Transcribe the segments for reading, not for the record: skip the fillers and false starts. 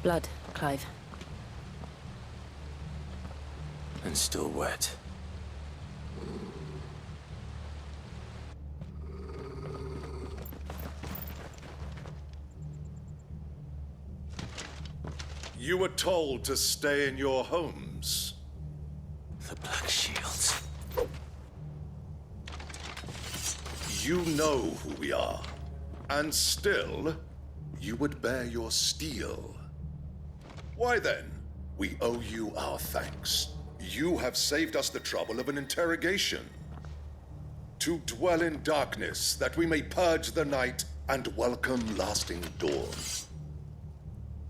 Blood, Clive. And still wet. You were told to stay in your homes. The Black Shields. You know who we are. And still, you would bear your steel. Why then, we owe you our thanks. You have saved us the trouble of an interrogation. To dwell in darkness, that we may purge the night and welcome lasting dawn.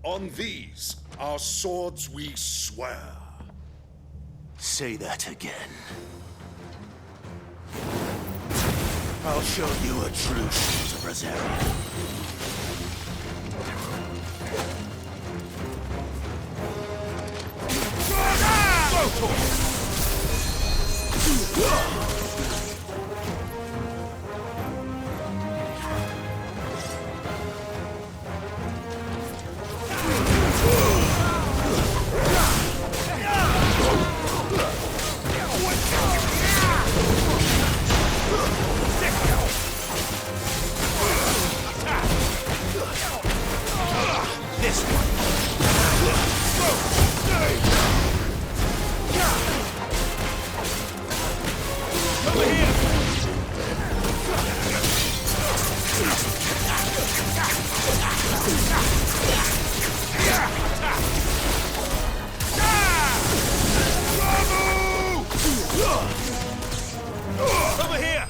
On these, our swords we swear. Say that again. I'll show you a true shield of Rosarian. This one. Over here. Over here.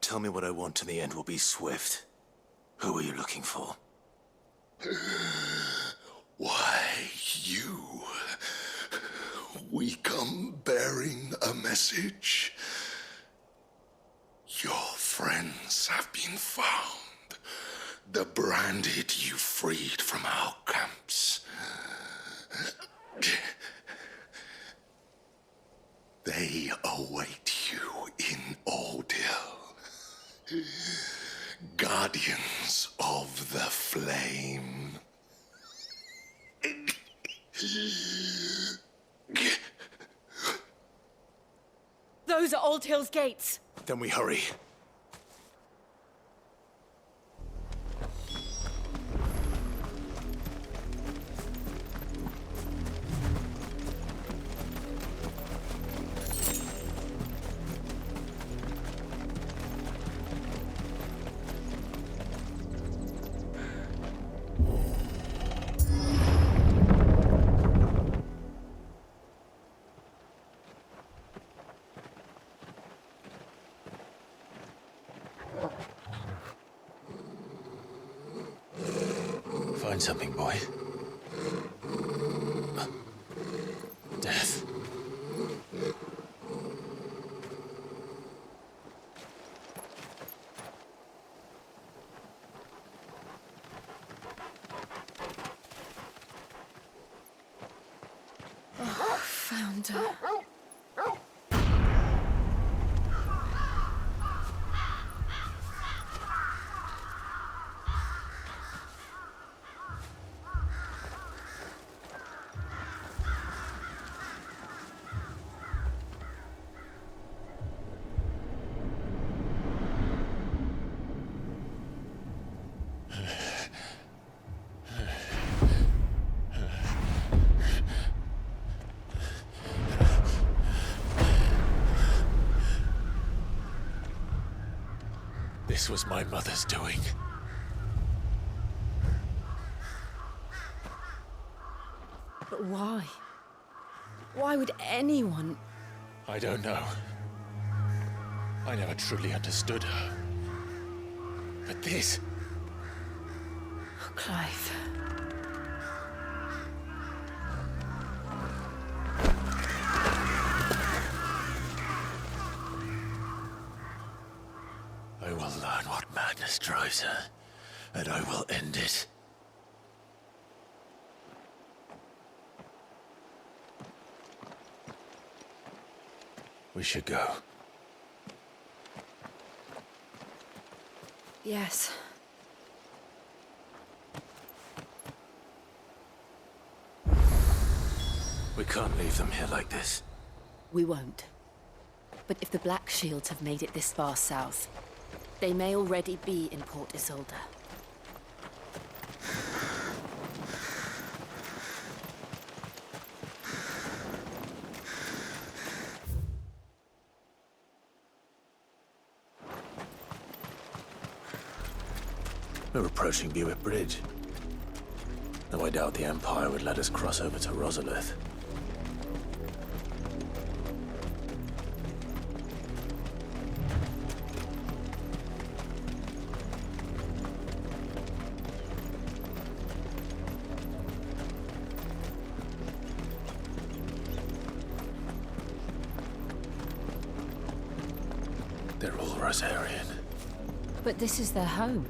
Tell me what I want and the end will be swift. Who are you looking for? Why, you. We come bearing a message. Your friends have been found. The branded you freed from our camps. They await you in Ordeal. Guardians of the Flame. Those are Old Hill's gates. Then we hurry. Find something, boy. Death. Found her. This was my mother's doing. But why? Why would anyone... I don't know. I never truly understood her. But this... Oh, Clive. I will learn what madness drives her, and I will end it. We should go. Yes. We can't leave them here like this. We won't. But if the Black Shields have made it this far south, they may already be in Port Isolde. We're approaching Buick Bridge. Though I doubt the Empire would let us cross over to Rosalith. They're all Rosarian. But this is their home.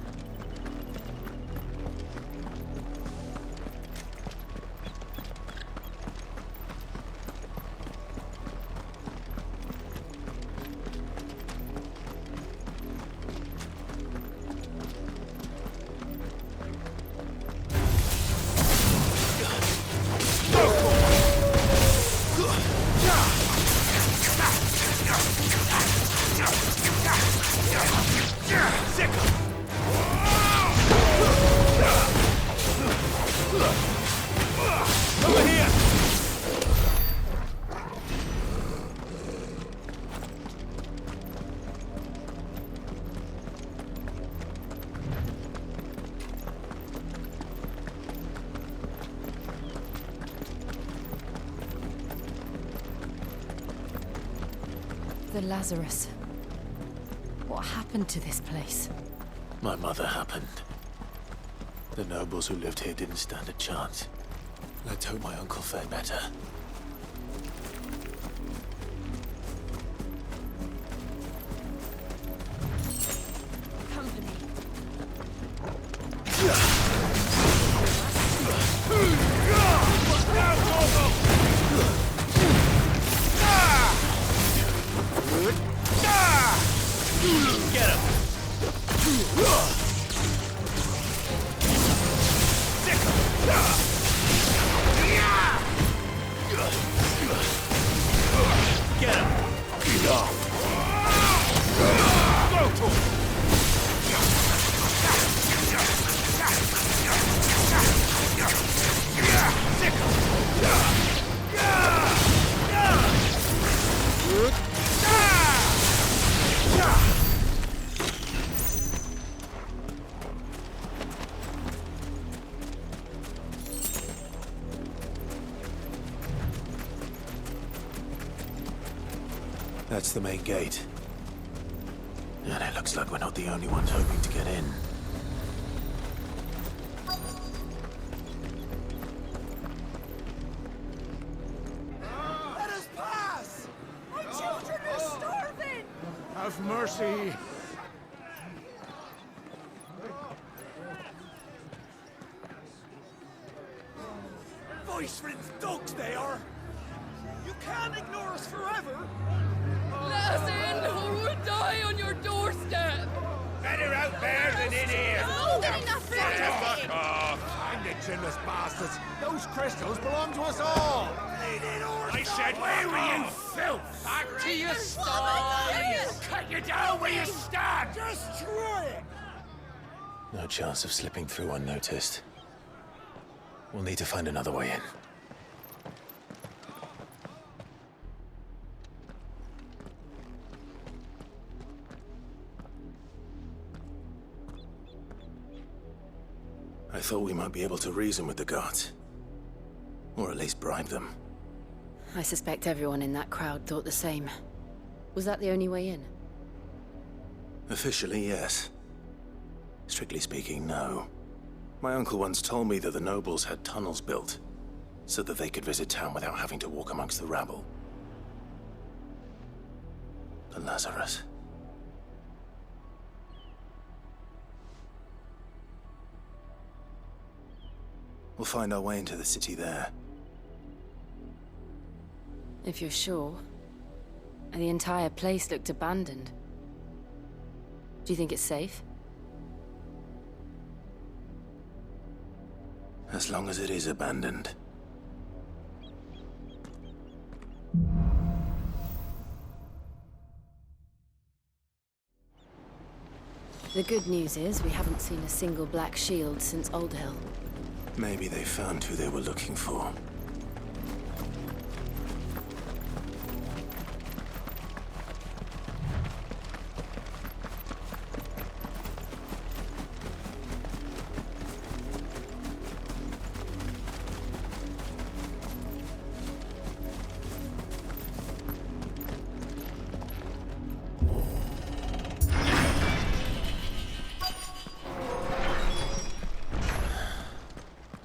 The Lazarus. What happened to this place? My mother happened. The nobles who lived here didn't stand a chance. Let's hope my uncle fared better. Company. Get him! Get him! That's the main gate. And it looks like we're not the only ones hoping to get in. Let us pass! My children are starving! Have mercy! Voice-ridden dogs they are! You can't ignore us forever! Let us in, or we'll die on your doorstep! Better out there than in here! Oh, enough Fuck off! Hang the chinless bastards! Those crystals belong to us all! I said, where were you, filth? Back to your sties! Cut you down where you stand! Destroy it! No chance of slipping through unnoticed. We'll need to find another way in. I thought we might be able to reason with the guards. Or at least bribe them. I suspect everyone in that crowd thought the same. Was that the only way in? Officially, yes. Strictly speaking, no. My uncle once told me that the nobles had tunnels built, so that they could visit town without having to walk amongst the rabble. The Lazarus. We'll find our way into the city there. If you're sure. The entire place looked abandoned. Do you think it's safe? As long as it is abandoned. The good news is we haven't seen a single black shield since Old Hill. Maybe they found who they were looking for.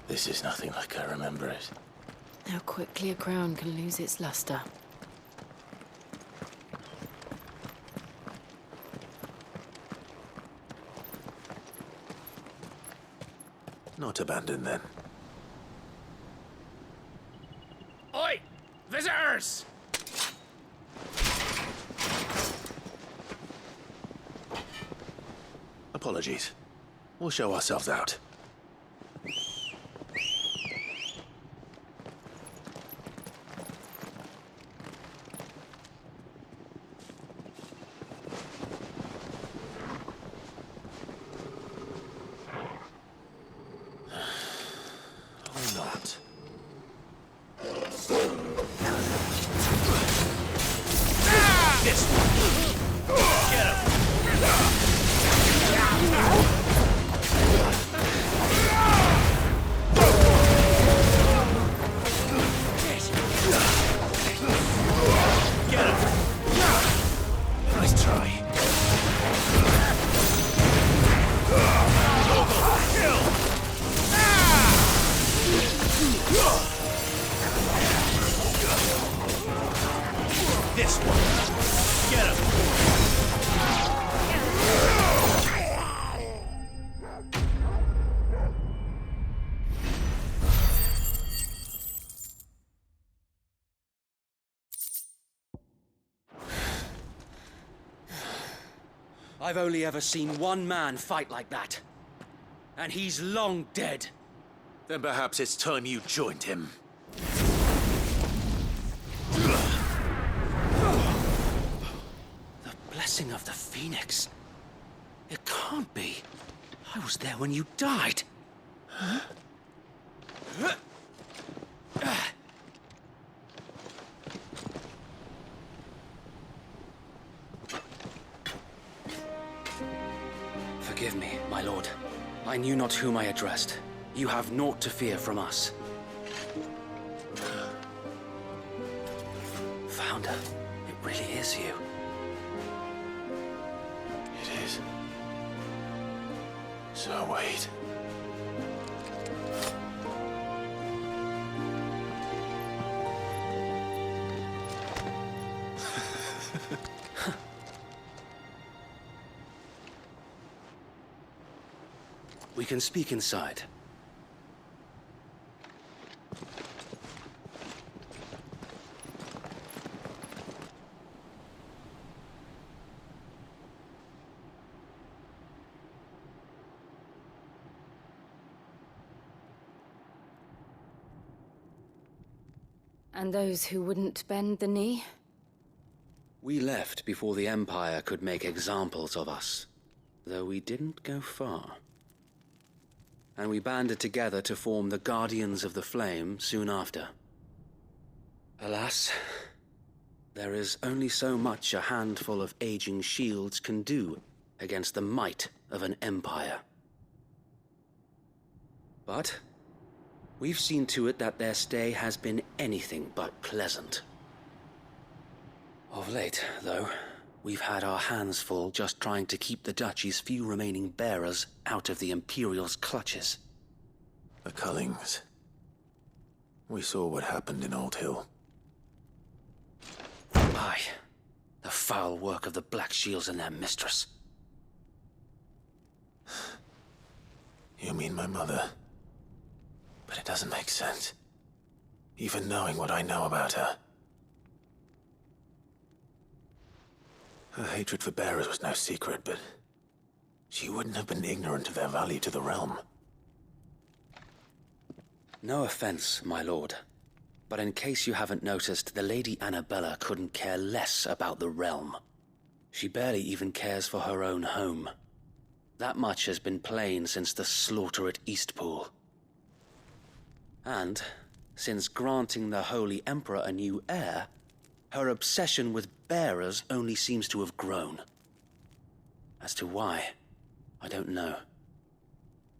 This is nothing like I remember it. How quickly a crown can lose its luster. Not abandoned, then. Oi! Visitors! Apologies. We'll show ourselves out. Or not. This one! Get him! Get him! Nice try. Kill! This one! Get him! I've only ever seen one man fight like that. And he's long dead. Then perhaps it's time you joined him. The blessing of the Phoenix. It can't be. I was there when you died. Forgive me, my lord. I knew not whom I addressed. You have naught to fear from us. Founder, it really is you. It is. So wait. We can speak inside. And those who wouldn't bend the knee? We left before the Empire could make examples of us, though we didn't go far. And we banded together to form the Guardians of the Flame soon after. Alas, there is only so much a handful of aging shields can do against the might of an empire. But we've seen to it that their stay has been anything but pleasant. Of late, though, we've had our hands full just trying to keep the Duchy's few remaining bearers out of the Imperial's clutches. The Cullings. We saw what happened in Old Hill. Aye. The foul work of the Black Shields and their mistress. You mean my mother? But it doesn't make sense. Even knowing what I know about her. Her hatred for bearers was no secret, but she wouldn't have been ignorant of their value to the realm. No offense, my lord. But in case you haven't noticed, the Lady Annabella couldn't care less about the realm. She barely even cares for her own home. That much has been plain since the slaughter at Eastpool. And, since granting the Holy Emperor a new heir, her obsession with bearers only seems to have grown. As to why, I don't know.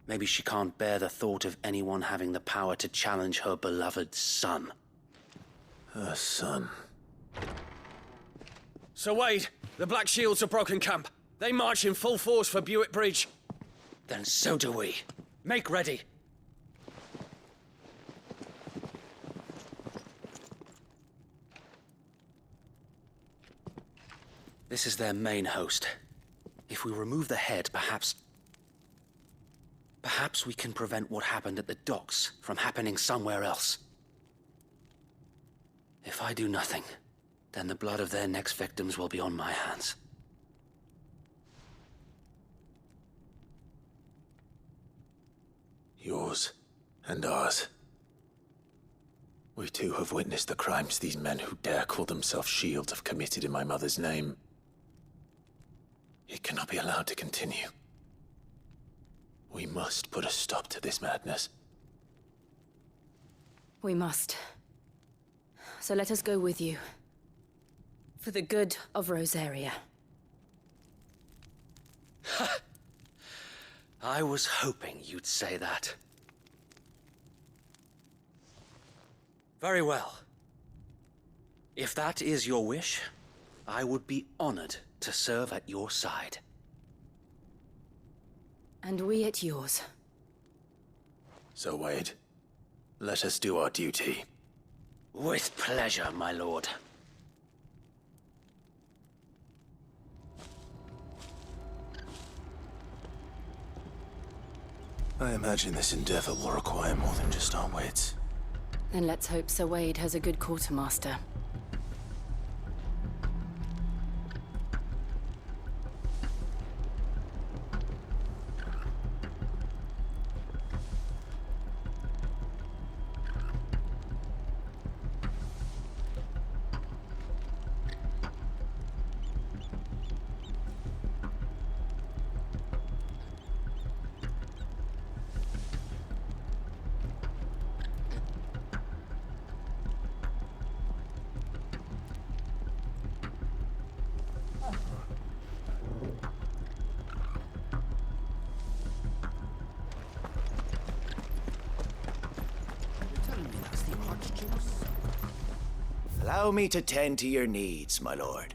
Maybe she can't bear the thought of anyone having the power to challenge her beloved son. Her son. Sir Wade, the Black Shields have broken camp. They march in full force for Buick Bridge. Then so do we. Make ready. This is their main host. If we remove the head, perhaps we can prevent what happened at the docks from happening somewhere else. If I do nothing, then the blood of their next victims will be on my hands. Yours and ours. We too have witnessed the crimes these men who dare call themselves shields have committed in my mother's name. It cannot be allowed to continue. We must put a stop to this madness. We must. So let us go with you. For the good of Rosaria. I was hoping you'd say that. Very well. If that is your wish, I would be honored to serve at your side. And we at yours. So, Wade, let us do our duty. With pleasure, my lord. I imagine this endeavor will require more than just our wits. Then let's hope Sir Wade has a good quartermaster. Allow me to tend to your needs, my lord.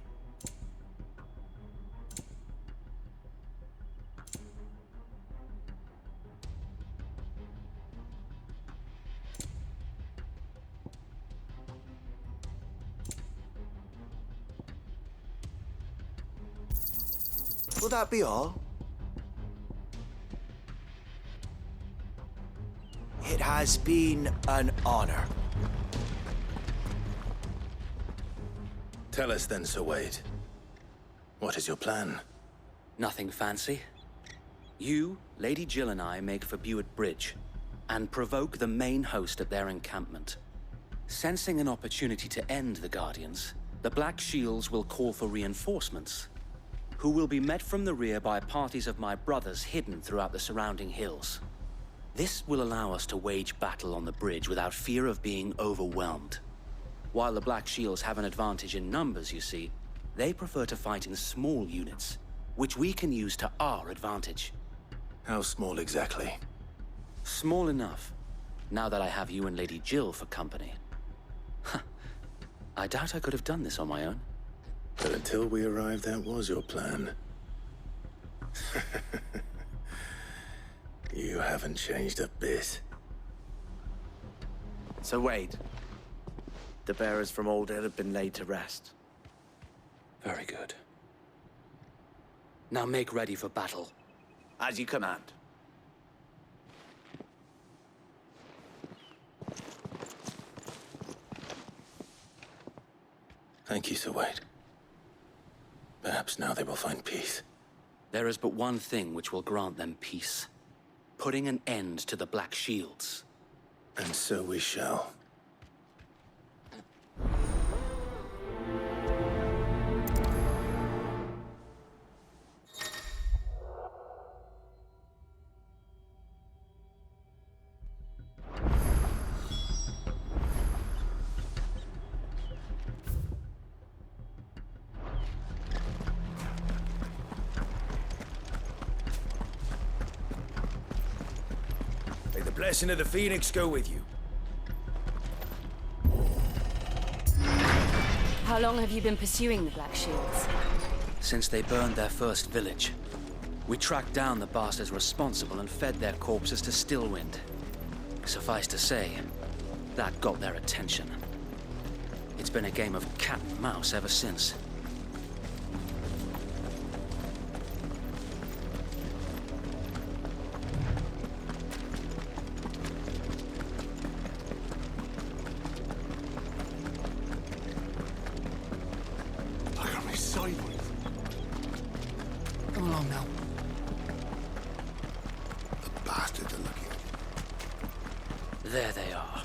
Will that be all? It has been an honor. Tell us then, Sir Wade. What is your plan? Nothing fancy. You, Lady Jill and I make for Buick Bridge, and provoke the main host at their encampment. Sensing an opportunity to end the Guardians, the Black Shields will call for reinforcements, who will be met from the rear by parties of my brothers hidden throughout the surrounding hills. This will allow us to wage battle on the bridge without fear of being overwhelmed. While the Black Shields have an advantage in numbers, you see, they prefer to fight in small units, which we can use to our advantage. How small exactly? Small enough, now that I have you and Lady Jill for company. I doubt I could have done this on my own. But until we arrived, that was your plan. You haven't changed a bit. So Wade, the bearers from Old Hill have been laid to rest. Very good. Now make ready for battle. As you command. Thank you, Sir Wade. Perhaps now they will find peace. There is but one thing which will grant them peace. Putting an end to the Black Shields. And so we shall. May the blessing of the Phoenix go with you. How long have you been pursuing the Black Shields? Since they burned their first village, we tracked down the bastards responsible and fed their corpses to Stillwind. Suffice to say, that got their attention. It's been a game of cat and mouse ever since. Look at me sideways. Come along now. The bastards are looking. There they are.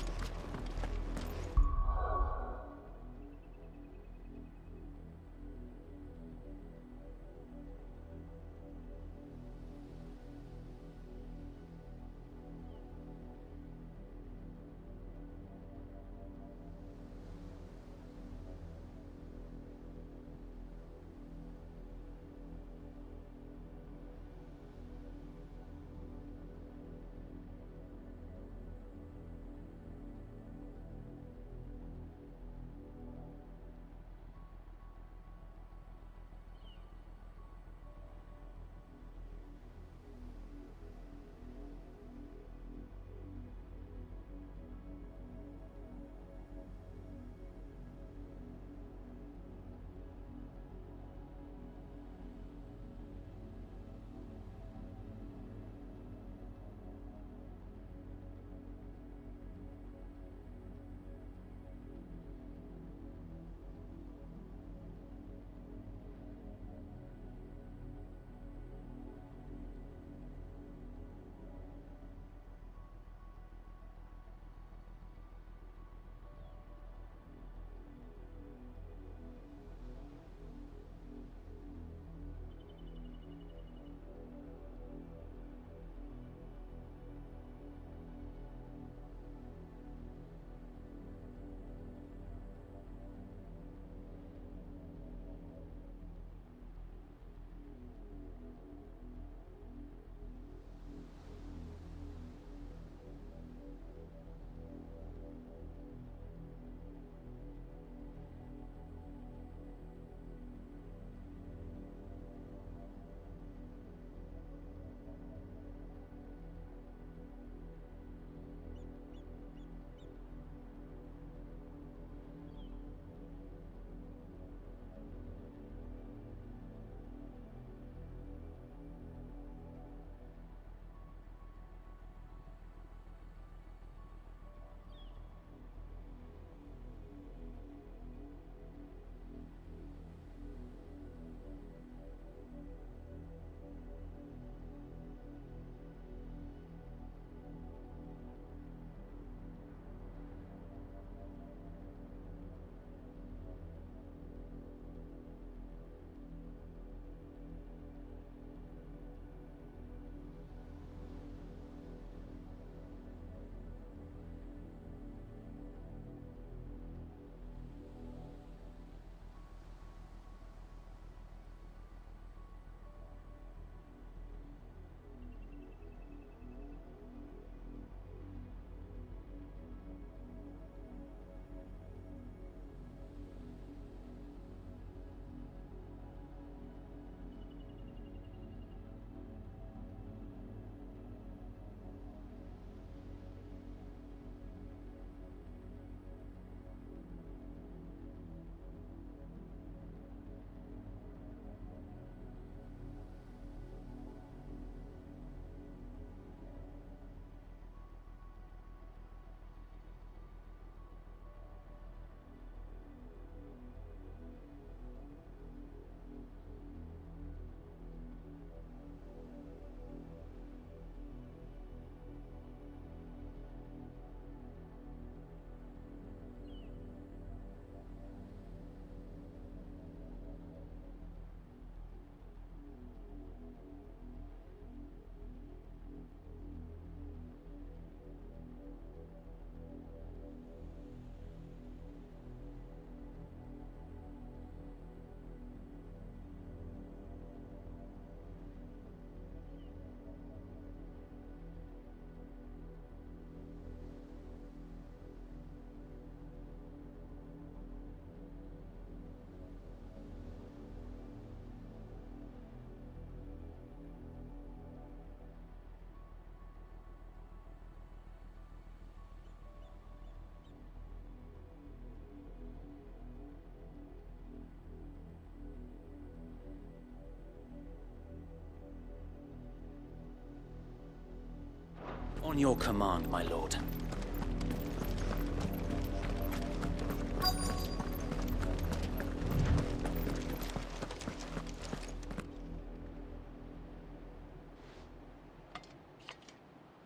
On your command, my lord.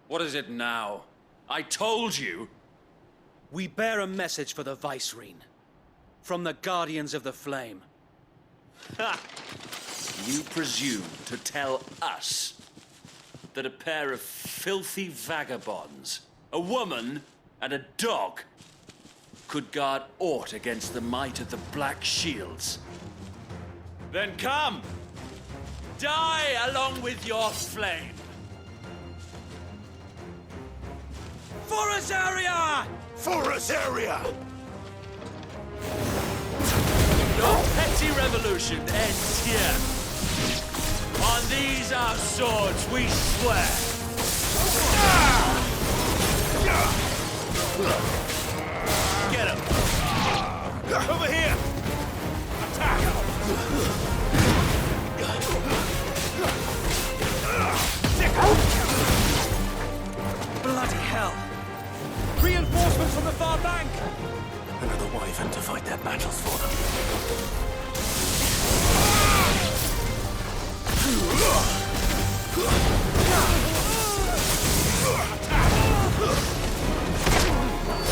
What is it now? I told you! We bear a message for the Vicereine. From the Guardians of the Flame. Ha! You presume to tell us that a pair of filthy vagabonds, a woman and a dog, could guard aught against the might of the Black Shields? Then come! Die along with your flame! For Azaria! For Azaria! Your petty revolution ends here. On these our swords we swear. Get him! Over here! Attack! Bloody hell! Reinforcements from the far bank! Another wyvern to fight their battles for them.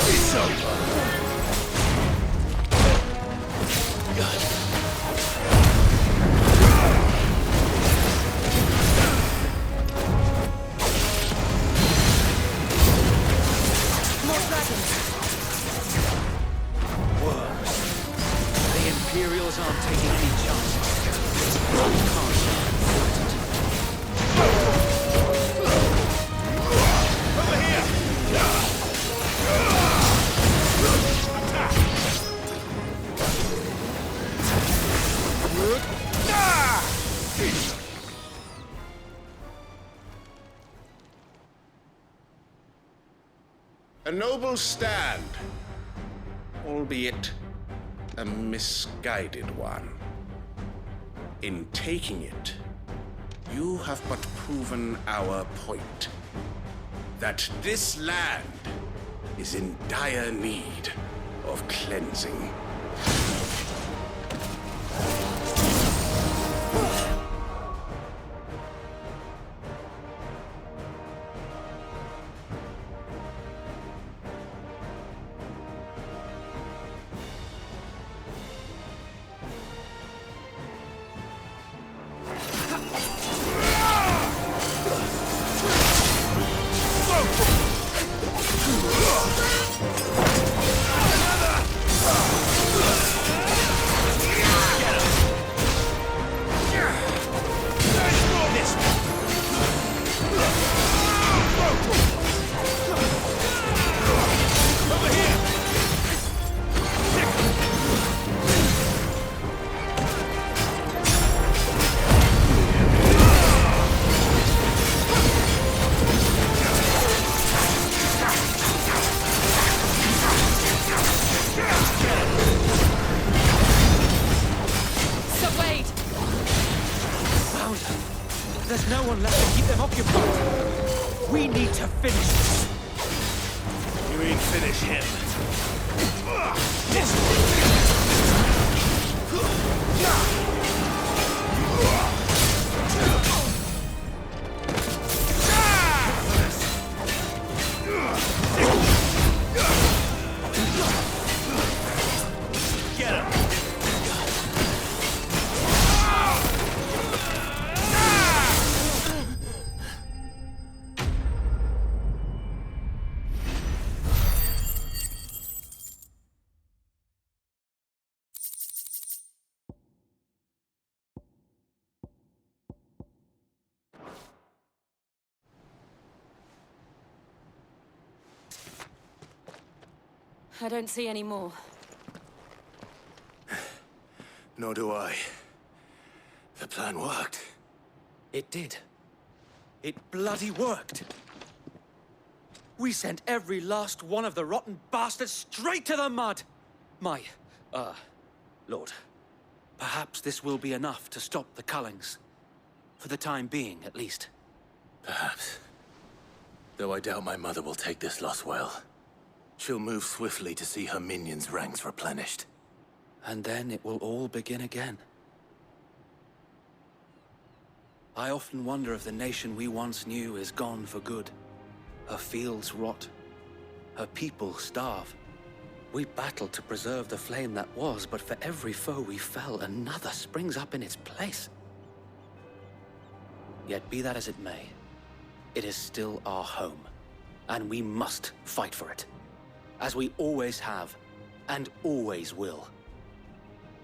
It's over! The Imperials aren't taking any chances. Over here! A noble stand, albeit a misguided one. In taking it, you have but proven our point. That this land is in dire need of cleansing. There's no one left to keep them occupied. We need to finish this. You mean finish him? Get him! I don't see any more. Nor do I. The plan worked. It did. It bloody worked. We sent every last one of the rotten bastards straight to the mud! Lord, perhaps this will be enough to stop the Cullings. For the time being, at least. Perhaps. Though I doubt my mother will take this loss well. She'll move swiftly to see her minions' ranks replenished. And then it will all begin again. I often wonder if the nation we once knew is gone for good. Her fields rot. Her people starve. We battled to preserve the flame that was, but for every foe we fell, another springs up in its place. Yet be that as it may, it is still our home, and we must fight for it, as we always have, and always will.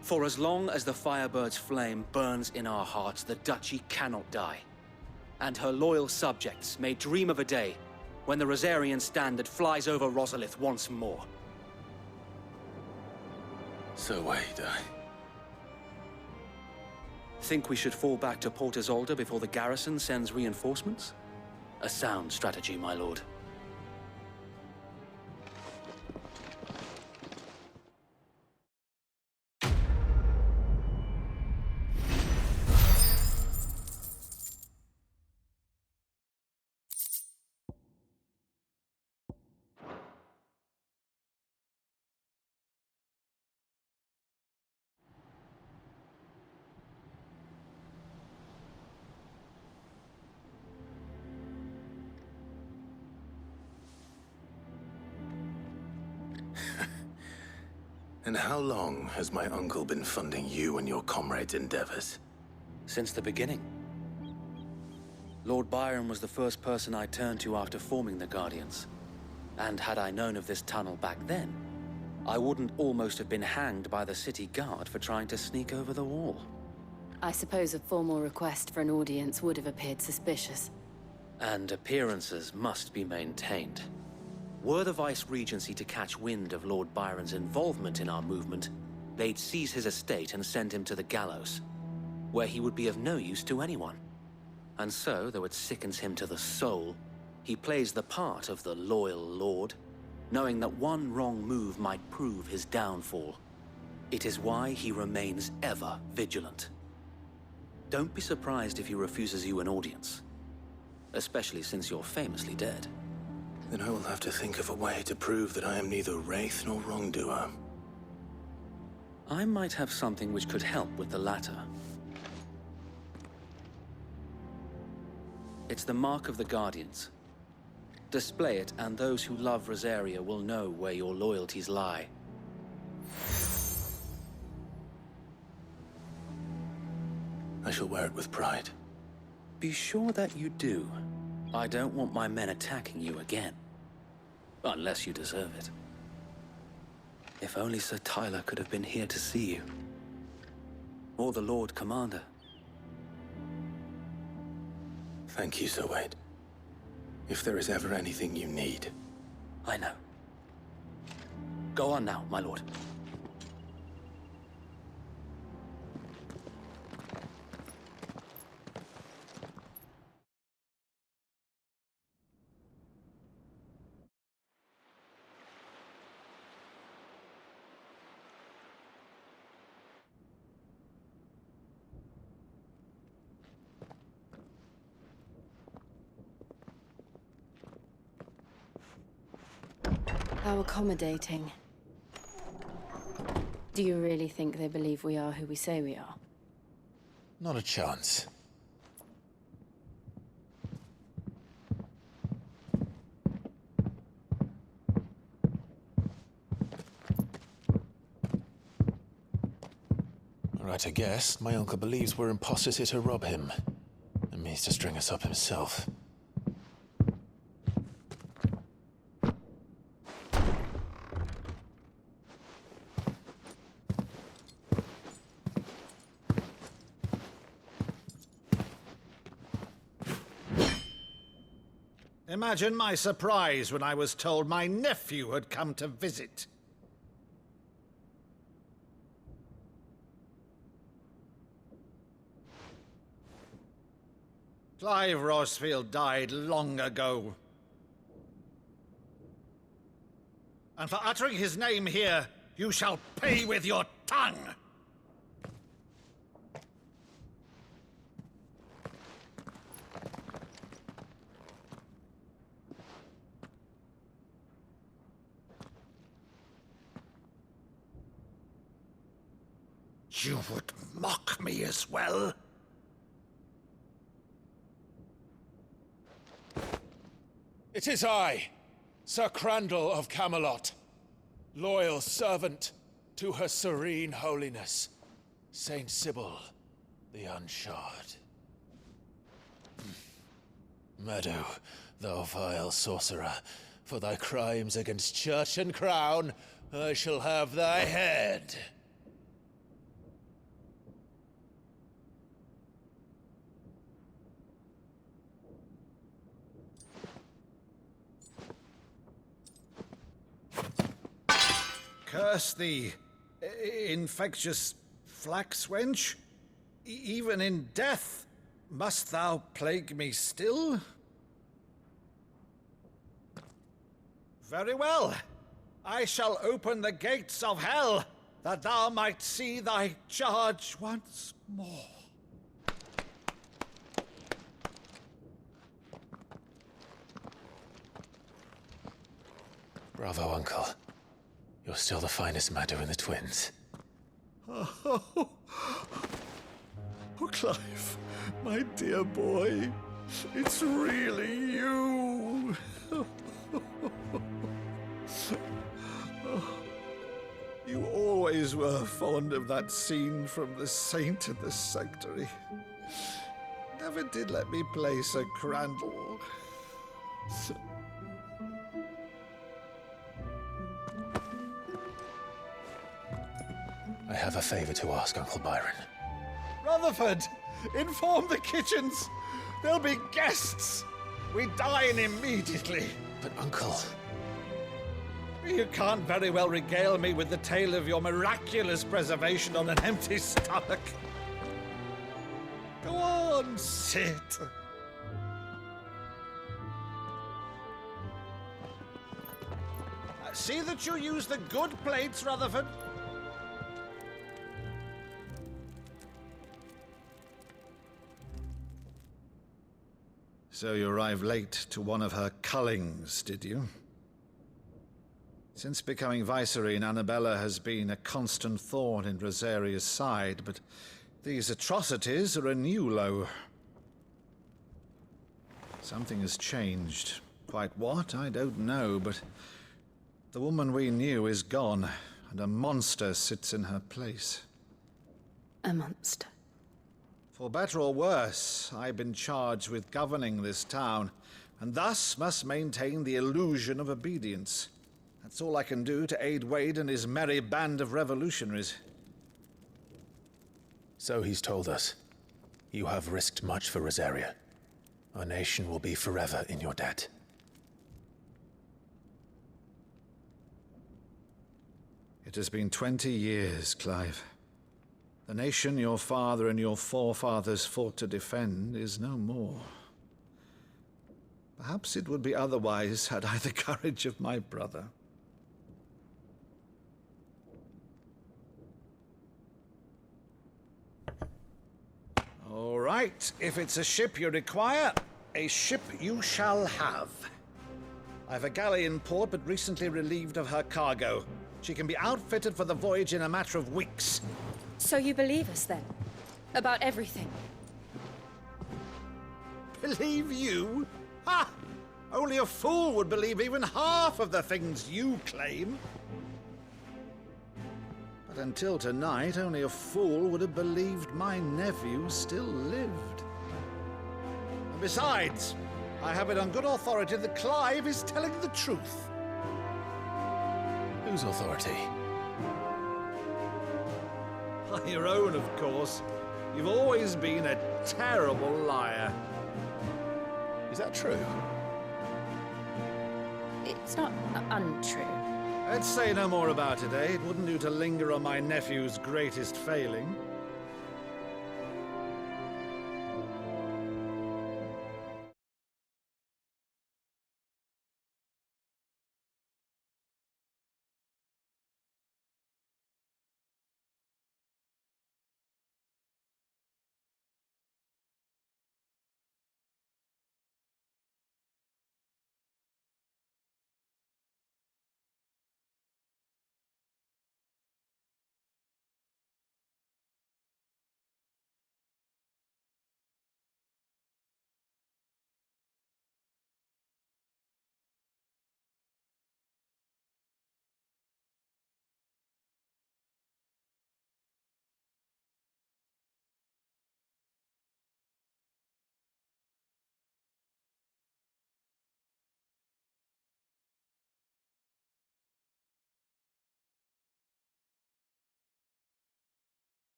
For as long as the Firebird's flame burns in our hearts, the Duchy cannot die, and her loyal subjects may dream of a day when the Rosarian standard flies over Rosalith once more. So wait, Think we should fall back to Port Isolde before the garrison sends reinforcements? A sound strategy, my lord. And how long has my uncle been funding you and your comrades' endeavors? Since the beginning. Lord Byron was the first person I turned to after forming the Guardians. And had I known of this tunnel back then, I wouldn't almost have been hanged by the city guard for trying to sneak over the wall. I suppose a formal request for an audience would have appeared suspicious. And appearances must be maintained. Were the Vice-Regency to catch wind of Lord Byron's involvement in our movement, they'd seize his estate and send him to the gallows, where he would be of no use to anyone. And so, though it sickens him to the soul, he plays the part of the loyal lord, knowing that one wrong move might prove his downfall. It is why he remains ever vigilant. Don't be surprised if he refuses you an audience, especially since you're famously dead. Then I will have to think of a way to prove that I am neither wraith nor wrongdoer. I might have something which could help with the latter. It's the mark of the Guardians. Display it, and those who love Rosaria will know where your loyalties lie. I shall wear it with pride. Be sure that you do. I don't want my men attacking you again. Unless you deserve it. If only Sir Tyler could have been here to see you. Or the Lord Commander. Thank you, Sir Wade. If there is ever anything you need. I know. Go on now, my lord. How accommodating. Do you really think they believe we are who we say we are? Not a chance. Right, I guess. My uncle believes we're imposters here to rob him. And means to string us up himself. Imagine my surprise when I was told my nephew had come to visit. Clive Rosfield died long ago. And for uttering his name here, you shall pay with your tongue! You would mock me as well? It is I, Sir Crandall of Camelot, loyal servant to Her Serene Holiness, Saint Sybil the Unshod. Meadow, thou vile sorcerer, for thy crimes against church and crown, I shall have thy head. Curse thee, infectious flax wench. Even in death, must thou plague me still? Very well. I shall open the gates of hell, that thou might see thy charge once more. Bravo, Uncle. You're still the finest Maddo in the twins. Oh, Clive, my dear boy, it's really you. You always were fond of that scene from The Saint and the Sanctuary. Never did let me play Sir Crandall. I have a favor to ask, Uncle Byron. Rutherford, inform the kitchens. There'll be guests. We dine immediately. But, Uncle... You can't very well regale me with the tale of your miraculous preservation on an empty stomach. Go on, sit. See that you use the good plates, Rutherford. So you arrived late to one of her cullings, did you? Since becoming Vicereine, Annabella has been a constant thorn in Rosaria's side, but these atrocities are a new low. Something has changed. Quite what, I don't know, but the woman we knew is gone, and a monster sits in her place. A monster. For better or worse, I've been charged with governing this town, and thus must maintain the illusion of obedience. That's all I can do to aid Wade and his merry band of revolutionaries. So he's told us. You have risked much for Rosaria. Our nation will be forever in your debt. It has been 20 years, Clive. The nation your father and your forefathers fought to defend is no more. Perhaps it would be otherwise had I the courage of my brother. All right, if it's a ship you require, a ship you shall have. I've a galley in port, but recently relieved of her cargo. She can be outfitted for the voyage in a matter of weeks. So you believe us then? About everything? Believe you? Ha! Only a fool would believe even half of the things you claim. But until tonight, only a fool would have believed my nephew still lived. And besides, I have it on good authority that Clive is telling the truth. Whose authority? Your own, of course. You've always been a terrible liar. Is that true? It's not untrue. Let's say no more about it, eh? It wouldn't do to linger on my nephew's greatest failing.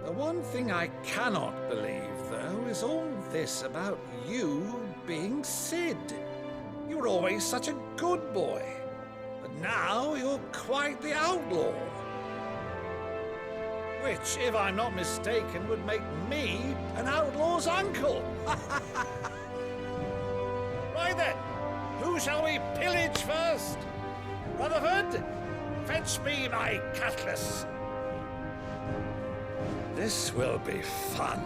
The one thing I cannot believe, though, is all this about you being Sid. You were always such a good boy, but now you're quite the outlaw. Which, if I'm not mistaken, would make me an outlaw's uncle. Right then, who shall we pillage first? Rutherford, fetch me my cutlass. This will be fun.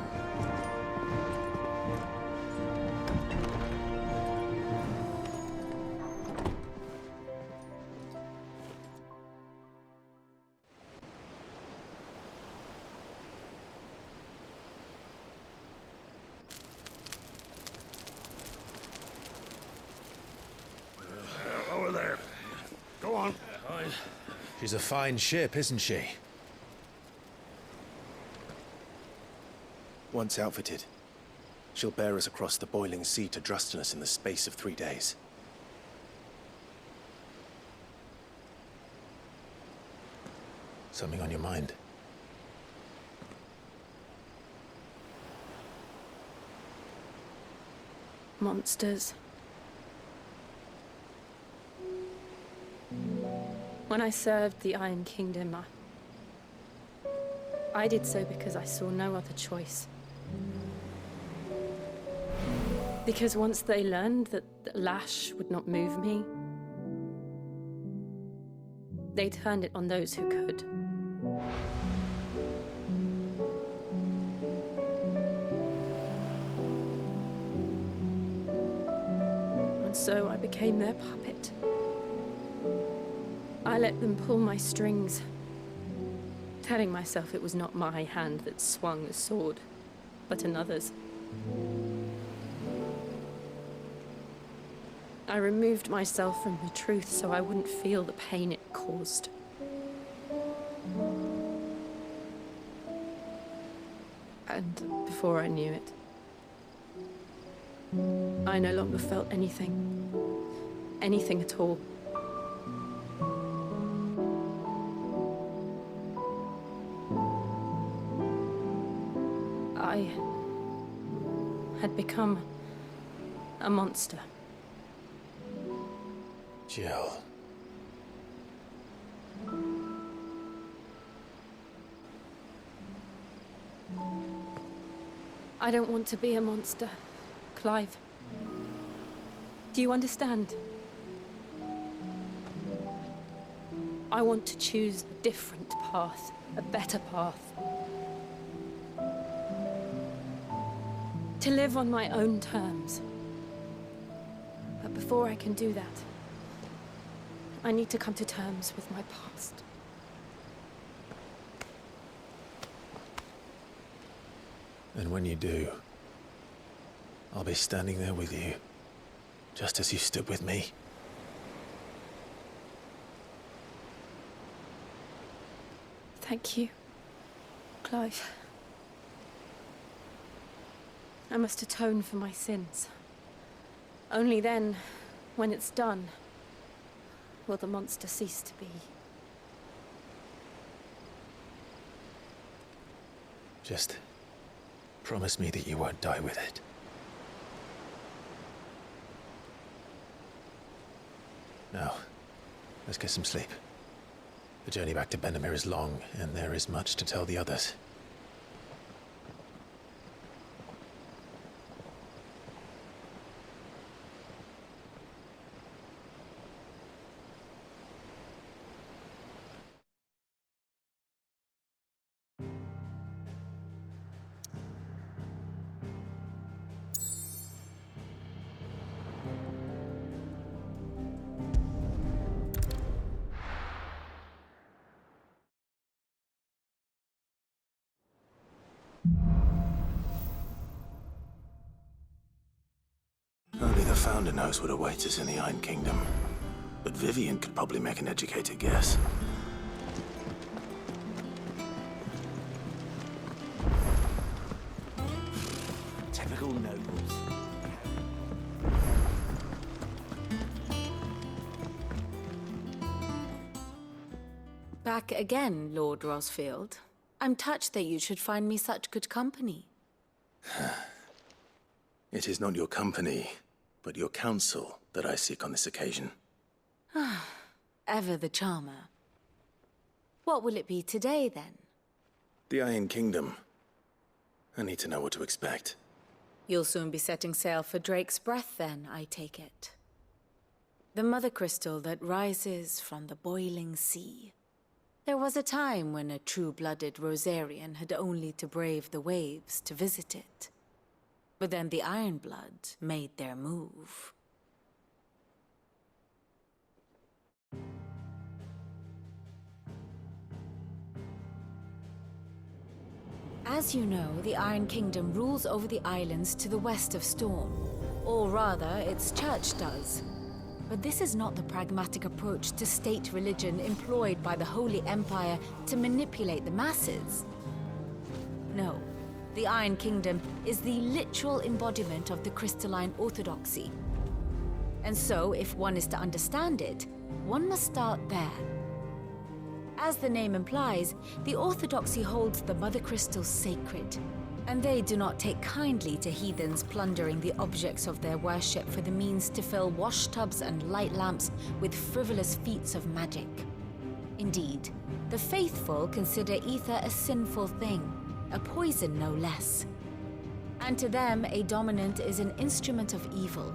Over there. Go on. She's a fine ship, isn't she? Once outfitted, she'll bear us across the boiling sea to Drustinus in the space of 3 days. Something on your mind? Monsters. When I served the Iron Kingdom, I did so because I saw no other choice. Because once they learned that the lash would not move me, they turned it on those who could. And so I became their puppet. I let them pull my strings, telling myself it was not my hand that swung the sword, but another's. I removed myself from the truth so I wouldn't feel the pain it caused. And before I knew it, I no longer felt anything. Anything at all. I had become a monster. Jill. I don't want to be a monster, Clive. Do you understand? I want to choose a different path, a better path. To live on my own terms. But before I can do that, I need to come to terms with my past. And when you do, I'll be standing there with you, just as you stood with me. Thank you, Clive. I must atone for my sins. Only then, when it's done, will the monster cease to be. Just promise me that you won't die with it. Now, let's get some sleep. The journey back to Benamir is long, and there is much to tell the others. Only the Founder knows what awaits us in the Iron Kingdom. But Vivian could probably make an educated guess. Typical nobles. Back again, Lord Rosfield. I'm touched that you should find me such good company. It is not your company, but your counsel that I seek on this occasion. Ever the charmer. What will it be today, then? The Iron Kingdom. I need to know what to expect. You'll soon be setting sail for Drake's Breath, then, I take it. The mother crystal that rises from the boiling sea. There was a time when a true-blooded Rosarian had only to brave the waves to visit it. But then the Ironblood made their move. As you know, the Iron Kingdom rules over the islands to the west of Storm. Or rather, its church does. But this is not the pragmatic approach to state religion employed by the Holy Empire to manipulate the masses. No, the Iron Kingdom is the literal embodiment of the crystalline orthodoxy. And so, if one is to understand it, one must start there. As the name implies, the orthodoxy holds the mother crystals sacred, and they do not take kindly to heathens plundering the objects of their worship for the means to fill washtubs and light lamps with frivolous feats of magic. Indeed, the faithful consider ether a sinful thing, a poison no less. And to them, a dominant is an instrument of evil,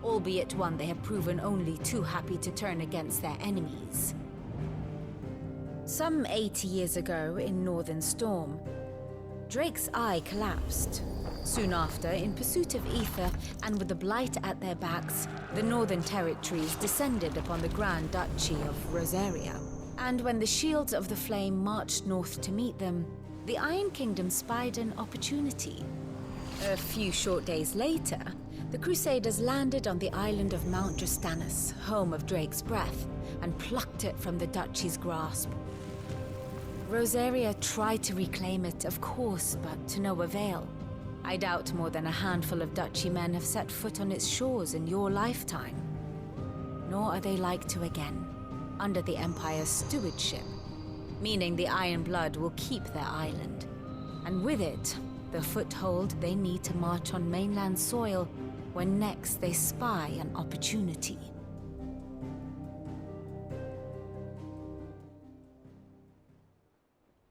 albeit one they have proven only too happy to turn against their enemies. Some 80 years ago, in Northern Storm, Drake's eye collapsed. Soon after, in pursuit of ether and with the Blight at their backs, the Northern Territories descended upon the Grand Duchy of Rosaria. And when the Shields of the Flame marched north to meet them, the Iron Kingdom spied an opportunity. A few short days later, the Crusaders landed on the island of Mount Drastanus, home of Drake's Breath, and plucked it from the Duchy's grasp. Rosaria tried to reclaim it, of course, but to no avail. I doubt more than a handful of Duchy men have set foot on its shores in your lifetime. Nor are they like to again, under the Empire's stewardship, meaning the Iron Blood will keep their island, and with it, the foothold they need to march on mainland soil when next they spy an opportunity.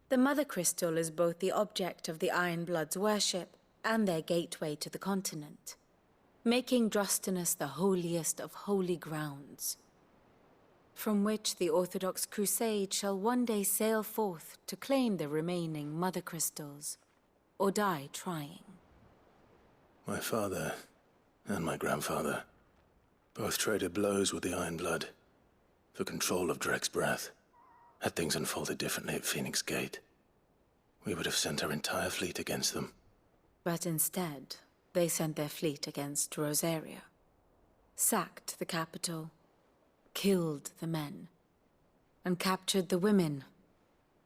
The Mother Crystal is both the object of the Iron Blood's worship and their gateway to the continent, making Drastanus the holiest of holy grounds, from which the Orthodox Crusade shall one day sail forth to claim the remaining Mother Crystals, or die trying. My father and my grandfather both traded blows with the Iron Blood for control of Drake's Breath. Had things unfolded differently at Phoenix Gate, we would have sent our entire fleet against them. But instead, they sent their fleet against Rosaria, sacked the capital, killed the men, and captured the women,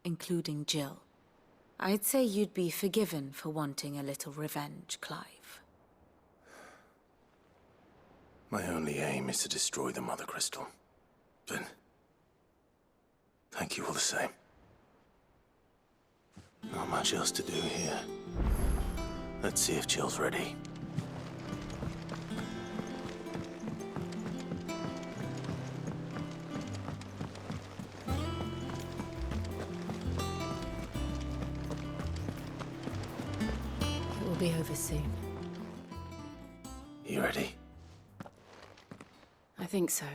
including Jill. I'd say you'd be forgiven for wanting a little revenge, Clive. My only aim is to destroy the Mother Crystal. But thank you all the same. Not much else to do here. Let's see if Jill's ready. It will be over soon. You ready? I think so.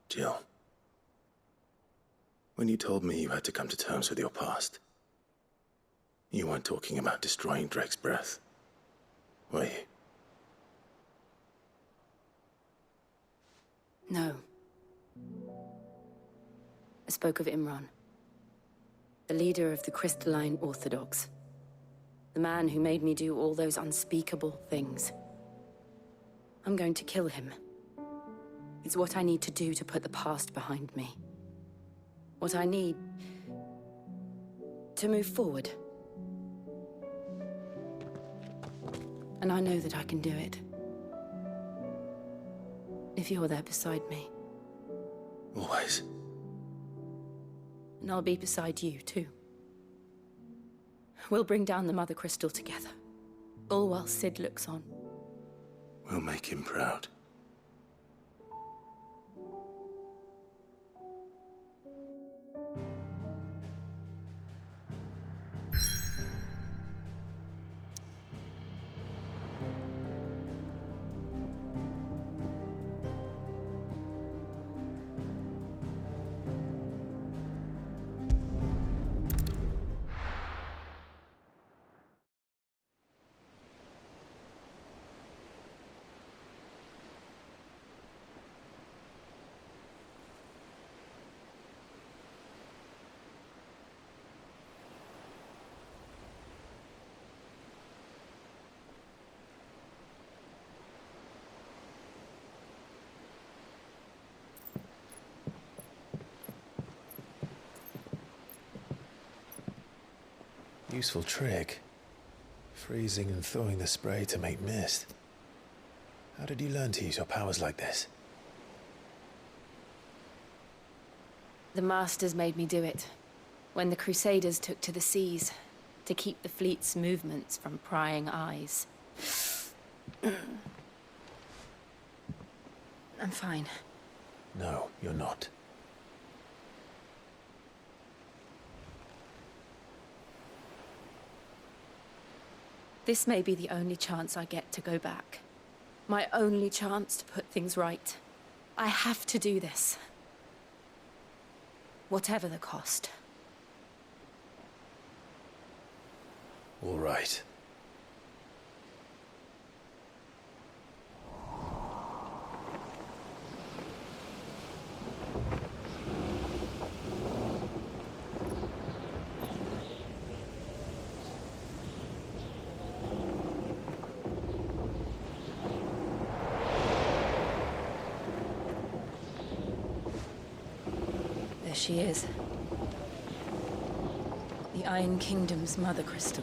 Jill, when you told me you had to come to terms with your past, you weren't talking about destroying Drake's Breath, were you? No. I spoke of Imran, the leader of the Crystalline Orthodox. The man who made me do all those unspeakable things. I'm going to kill him. It's what I need to do to put the past behind me. What I need to move forward. And I know that I can do it. If you're there beside me. Always. And I'll be beside you, too. We'll bring down the Mother Crystal together, all while Sid looks on. We'll make him proud. Useful trick. Freezing and thawing the spray to make mist. How did you learn to use your powers like this? The Masters made me do it, when the Crusaders took to the seas, to keep the fleet's movements from prying eyes. I'm fine. No, you're not. This may be the only chance I get to go back. My only chance to put things right. I have to do this. Whatever the cost. All right. There she is. The Iron Kingdom's Mother Crystal.